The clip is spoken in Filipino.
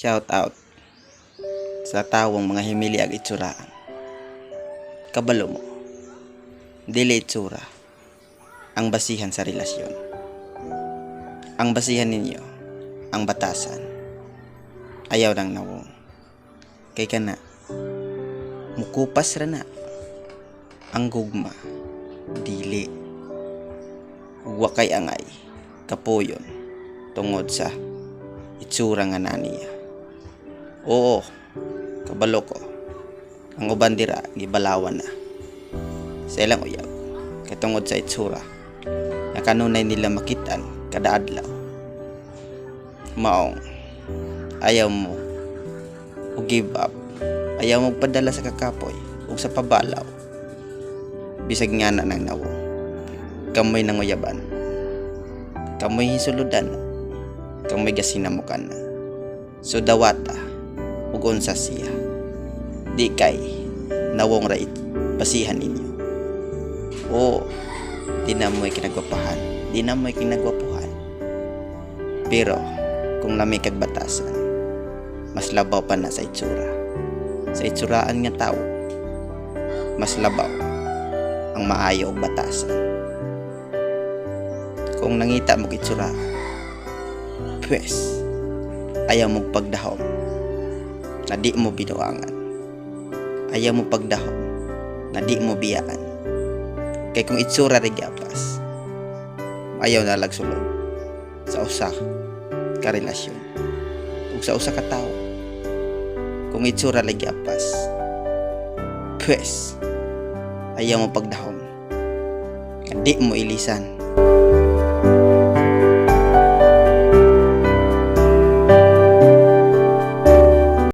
Shout out sa tawong mga himili ag itsuraan. Kabalo mo, dili itsura ang basihan sa relasyon. Ang basihan ninyo, ang batasan, ayaw nang nawong. Kay ka na, mukupas ra na, ang gugma, dili. Wa kay angay, kapuyon, tungod sa itsura nga naniya. Oo, kabalo ko, ang uban dira gibalawan na. Sa ilang uyab, katungod sa itsura, na kanunay nila makitaan kada adlaw. Maong, ayaw mo o give up, ayaw mo padala sa kakapoy o sa pabalaw. Bisag nga na nang nawong, kamoy nanguyaban, kamoy hisuludan, kamoy gasinamukan na. So dawata, ug unsa siya, di kay nawong rait basihan ninyo. Oo, di na mo'y kinagwapahan, di na mo'y kinagwapuhan. Pero kung lamay kag batasan, mas labaw pa na sa itsura. Sa itsuraan nga tao, mas labaw ang maayo og batasan. Kung nangita mo itsura, pwes ayaw mo pagdahom na di mo binuangan. Ayaw mo pagdahom na di mo biyaan. Kay kung itsura rin gapas, ayaw na lagsulod sa usa ka relasyon ug sa usa ka tao. Kung itsura rin gapas, pwes ayaw mo pagdahom na di mo ilisan